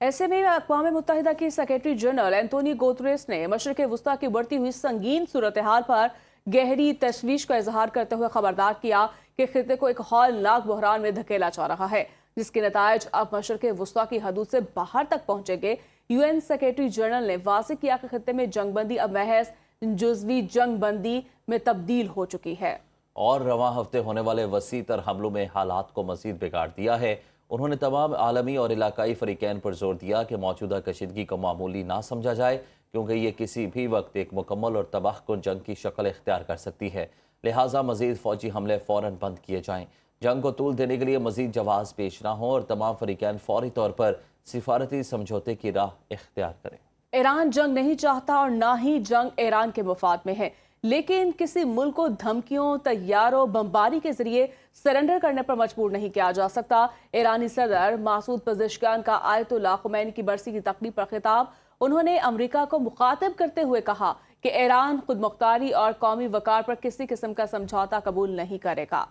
ऐसे में अक़वाम मुत्तहिदा की सेक्रेटरी जनरल एंटोनियो गुतेरेस ने मशरिक़ वस्ता की बढ़ती हुई संगीन सूरत हाल पर गहरी तशवीश का इजहार करते हुए खबरदार किया कि खित्ते को एक हौलनाक बहरान में धकेला जा रहा है, जिसके नतायज अब मशरिक़ वस्ता की हदूद से बाहर तक पहुंचेंगे। UN सेक्रेटरी जनरल ने वाज़ेह किया कि खित्ते में जंग बंदी अब महज जुज़वी जंग बंदी में तब्दील हो चुकी है और रवां हफ्ते होने वाले वसी तर हमलों में हालात को मज़ीद बिगाड़ दिया है। उन्होंने तमाम आलमी और इलाकाई फ़रीक़ैन पर जोर दिया कि मौजूदा कशीदगी को मामूली ना समझा जाए, क्योंकि ये किसी भी वक्त एक मुकम्मल और तबाहकुन जंग की शक्ल इख्तियार कर सकती है। लिहाजा मज़ीद फ़ौजी हमले फ़ौरन बंद किए जाएँ, जंग को तूल देने के लिए मज़ीद जवाज़ पेश ना हो और तमाम फ़रीक़ैन फ़ौरी तौर पर सिफारती समझौते की राह इख्तियार करें। ईरान जंग नहीं चाहता और ना ही जंग ईरान के मफाद में है, लेकिन किसी मुल्क को धमकियों, तैयारों, बमबारी के जरिए सरेंडर करने पर मजबूर नहीं किया जा सकता। ईरानी सदर मासूद पज़ेश्कियान का आयतुल्लाह खुमैनी की बरसी की तकरीब पर खिताब। उन्होंने अमरीका को मुखातिब करते हुए कहा कि ईरान खुद मुख्तारी और कौमी वकार पर किसी किस्म का समझौता कबूल नहीं करेगा।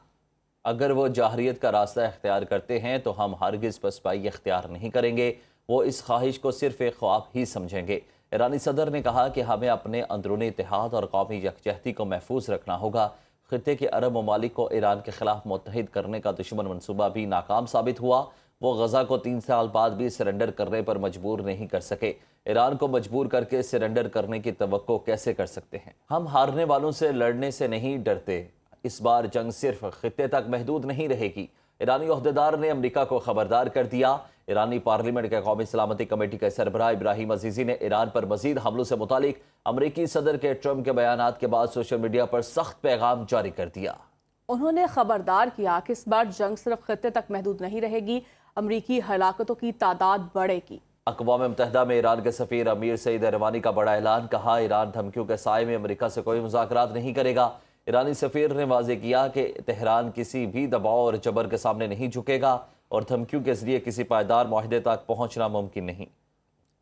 अगर वो जाहरियत का रास्ता इख्तियार करते हैं तो हम हरगिज़ पसपाई इख्तियार नहीं करेंगे। वो इस ख्वाहिश को सिर्फ एक ख्वाब ही समझेंगे। ईरानी सदर ने कहा कि हमें अपने अंदरूनी इत्तेहाद और कौमी यकजहती को महफूज रखना होगा। खित्ते के अरब ममालिक को ईरान के खिलाफ मुत्तहिद करने का दुश्मन मनसूबा भी नाकाम साबित हुआ। वो गजा को 3 साल बाद भी सरेंडर करने पर मजबूर नहीं कर सके। ईरान को मजबूर करके सरेंडर करने की तवक्को कैसे कर सकते हैं? हम हारने वालों से लड़ने से नहीं डरते। इस बार जंग सिर्फ खित्ते तक महदूद नहीं रहेगी। ईरानी ओहदेदार ने अमरीका को खबरदार कर दिया। ईरानी पार्लियामेंट के कौमी सलामती कमेटी के सरबराह इब्राहिम अजीजी ने ईरान पर मजीद हमलों से मुतालिक अमरीकी सदर के ट्रंप के बयानात के बाद सोशल मीडिया पर सख्त पैगाम जारी कर दिया। उन्होंने खबरदार किया कि इस बार जंग सिर्फ खित्ते तक महदूद नहीं रहेगी, अमरीकी हलाकतों की तादाद बढ़ेगी। अक़वाम मुत्तहिदा में ईरान के सफ़ीर अमीर सईद रवानी का बड़ा ऐलान। कहा, ईरान धमकियों के साए में अमरीका से कोई मुज़ाकरात नहीं करेगा। ईरानी सफ़ीर ने वाज़ेह किया कि तेहरान किसी भी दबाव और जबर के सामने नहीं झुकेगा और धमकियों के जरिए किसी पायदार मुआहदे तक पहुंचना मुमकिन नहीं।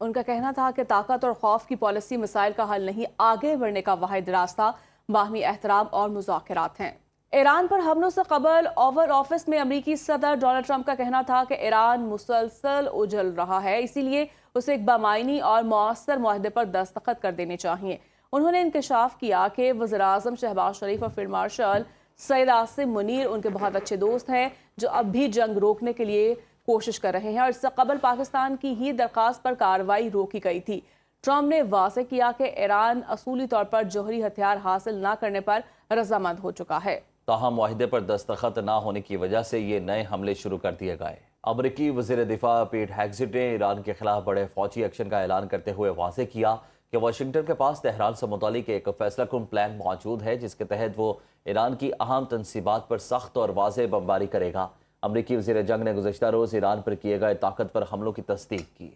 उनका कहना था कि ताकत और खौफ की पॉलिसी मसाइल का हल नहीं, आगे बढ़ने का वाहिद रास्ता बाहमी एहतराम और मुज़ाकरात हैं। ईरान पर हमलों से कबल ओवल ऑफिस में अमरीकी सदर डोनाल्ड ट्रंप का कहना था कि ईरान मुसलसल उजल रहा है, इसीलिए उसे एक बामायनी और मौसर मुआहदे पर दस्तखत कर देने चाहिए। उन्होंने इंकशाफ किया कि वज़ीर-ए-आज़म शहबाज शरीफ और फील्ड मार्शल सईद आसिम मुनीर उनके बहुत अच्छे दोस्त हैं, जो अब भी जंग रोकने के लिए कोशिश कर रहे हैं और इससे कबल पाकिस्तान की ही दरख्वास्त पर कार्रवाई रोकी गई थी। ट्रंप ने वाज़ेह किया कि ईरान असूली तौर पर जौहरी हथियार हासिल न करने पर रजामंद हो चुका है। ताहम मुआहदे पर दस्तखत ना होने की वजह से ये नए हमले शुरू कर दिए गए। अमरीकी वज़ीर दिफा पीट हेग्सेट ने ईरान के खिलाफ बड़े फौजी एक्शन का ऐलान करते हुए वाज़ेह किया कि वाशिंगटन के पास तेहरान से मुतालिक एक फैसलाकुन प्लान मौजूद है, जिसके तहत वो ईरान की अहम तनसीबात पर सख्त और वाज़ेह बमबारी करेगा। अमरीकी वज़ीर जंग ने गुज़श्ता रोज़ ईरान पर किए गए ताकतवर हमलों की तस्दीक की।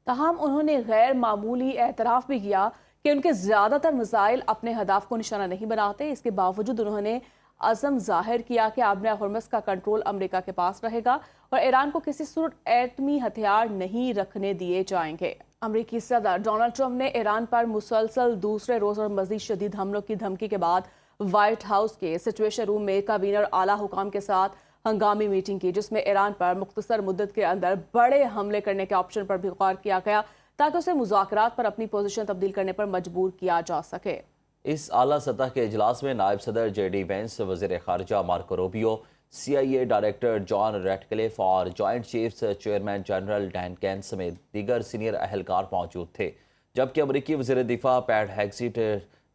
ताहम उन्होंने गैर मामूली एतराफ़ भी किया कि उनके ज़्यादातर मिसाइल अपने हदाफ को निशाना नहीं बनाते। इसके बावजूद उन्होंने अज़म जाहिर किया कि आबने हुर्मुज़ का कंट्रोल अमरीका के पास रहेगा और ईरान को किसी सूरत एटमी हथियार नहीं रखने दिए जाएंगे। अमरीकी सदर डोनाल्ड ट्रंप ने ईरान पर मुसलसल दूसरे रोज़ और मज़ीद शदीद हमलों की धमकी के बाद व्हाइट हाउस के सिचुएशन रूम में काबीना और आला हुकाम के साथ हंगामी मीटिंग की, जिसमें ईरान पर मुख्तसर मुद्दत के अंदर बड़े हमले करने के ऑप्शन पर भी गौर किया गया, ताकि उसे मुज़ाकरात पर अपनी पोजीशन तब्दील करने पर मजबूर किया जा सके। इस आला सतह के इजलास में नायब सदर JD वेंस, वज़ीर ख़ारिजा Marco Rubio, CIA director John Ratcliffe और joint chiefs chairman general Dan Caine समेत दीगर सीनियर अहलकार मौजूद थे। जबकि अमरीकी वज़ीर दिफा पैट हेग्सेट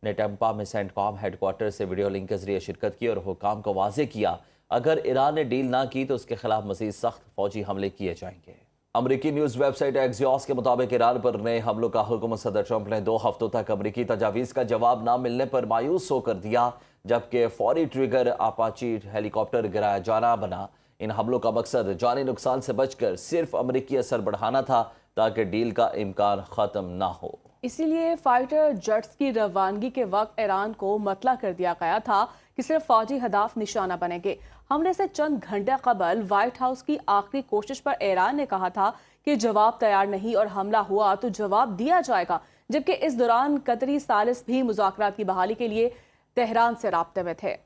ने टैम्पा में सेंटकॉम हेडक्वार्टर से वीडियो लिंक के जरिए शिरकत की और हुकाम को वाज़ेह किया, अगर ईरान ने डील ना की तो उसके खिलाफ मज़ीद सख्त फौजी हमले किए जाएंगे। अमरीकी न्यूज़ वेबसाइट एक्सियोस के मुताबिक ईरान पर नए हमलों का हुक्म सदर ट्रंप ने 2 हफ्तों तक अमरीकी तजावीज़ का जवाब ना मिलने पर मायूस होकर दिया, जबकि फौरी ट्रिगर अपाची हेलीकॉप्टर गिराया जाना बना। इन हमलों का मकसद जानी नुकसान से बचकर सिर्फ अमरीकी असर बढ़ाना था, ताकि डील का इम्कान ख़त्म ना हो। इसीलिए फाइटर जेट्स की रवानगी के वक्त ईरान को मतला कर दिया गया था कि सिर्फ फौजी हदाफ निशाना बनेंगे। हमले से चंद घंटे कबल व्हाइट हाउस की आखिरी कोशिश पर ईरान ने कहा था कि जवाब तैयार नहीं और हमला हुआ तो जवाब दिया जाएगा, जबकि इस दौरान कतरी सालिस भी मुज़ाकरात की बहाली के लिए तेहरान से राब्ते में थे।